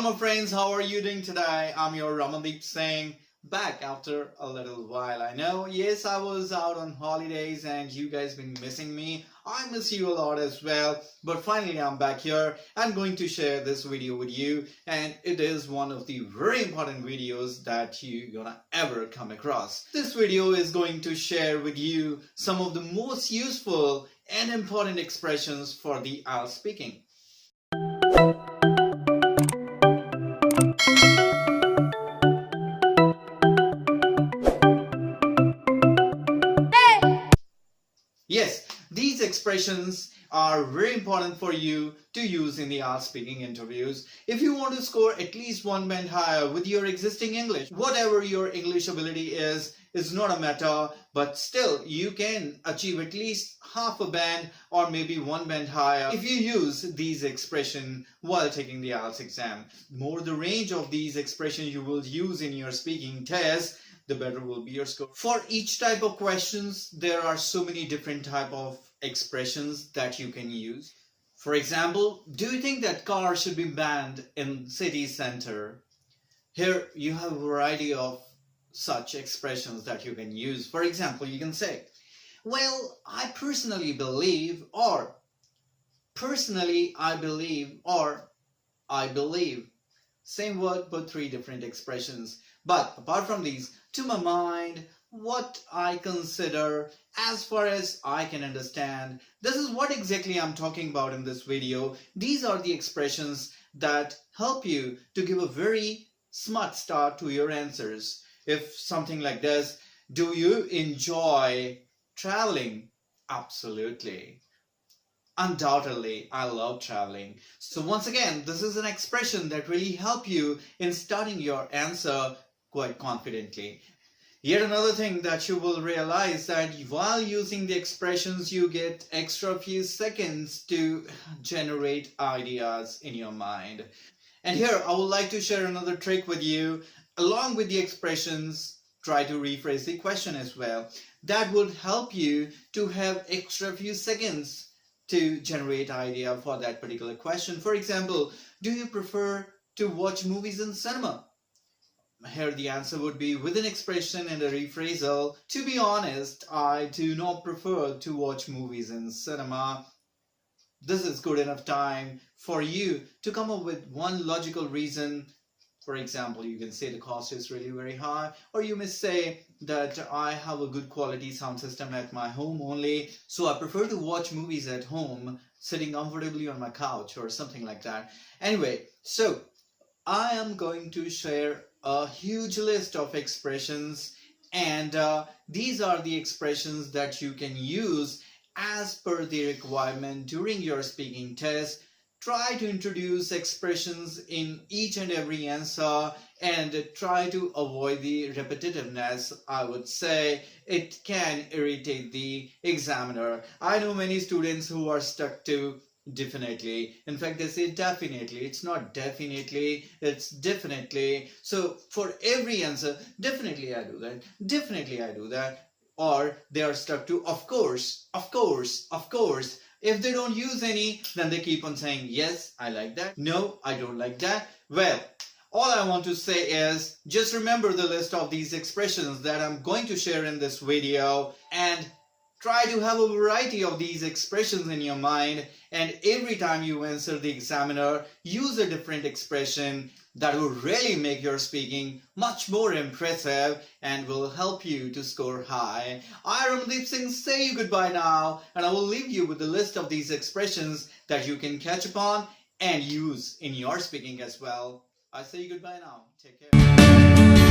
my friends, how are you doing today? I'm your Ramandeep Singh, back after a little while. I know, yes, I was out on holidays and you guys been missing me. I miss you a lot as well, but finally I'm back here. I'm going to share this video with you, and it is one of the very important videos that you're gonna ever come across. This video is going to share with you some of the most useful and important expressions for the Ielts speaking. Yes, these expressions are very important for you to use in the Ielts speaking interviews. If you want to score at least one band higher with your existing English, whatever your English ability is not a matter, but still you can achieve at least half a band or maybe one band higher if you use these expressions while taking the Ielts exam. The more the range of these expressions you will use in your speaking test, the better will be your score. For each type of questions, there are so many different type of expressions that you can use. For example, do you think that cars should be banned in city center? Here you have a variety of such expressions that you can use. For example, you can say, well, I personally believe, or personally I believe, or I believe. Same word but three different expressions. But apart from these, to my mind, what I consider, as far as I can understand, this is what exactly I'm talking about in this video. These are the expressions that help you to give a very smart start to your answers. If something like this, do you enjoy traveling? Absolutely. Undoubtedly, I love traveling. So once again, this is an expression that really help you in starting your answer quite confidently. Yet another thing that you will realize that while using the expressions, you get extra few seconds to generate ideas in your mind. And here I would like to share another trick with you. Along with the expressions, try to rephrase the question as well. That would help you to have extra few seconds to generate idea for that particular question. For example, do you prefer to watch movies in cinema? Here the answer would be with an expression and a rephrasal. To be honest, I do not prefer to watch movies in cinema. This is good enough time for you to come up with one logical reason. For example, you can say the cost is really very high, or you may say that I have a good quality sound system at my home only, so I prefer to watch movies at home sitting comfortably on my couch or something like that. Anyway, so I am going to share a huge list of expressions, and these are the expressions that you can use as per the requirement during your speaking test. Try to introduce expressions in each and every answer and try to avoid the repetitiveness. I would say it can irritate the examiner. I know many students who are stuck to definitely. In fact, they say definitely. It's not definitely, it's definitely. So for every answer, definitely I do that, definitely I do that. Or they are stuck to of course, of course, of course. If they don't use any, then they keep on saying, yes, I like that. No, I don't like that. Well, all I want to say is just remember the list of these expressions that I'm going to share in this video, and try to have a variety of these expressions in your mind, and every time you answer the examiner, use a different expression. That will really make your speaking much more impressive and will help you to score high. I, Ramandeep Singh, say you goodbye now, and I will leave you with a list of these expressions that you can catch upon and use in your speaking as well. I say you goodbye now. Take care.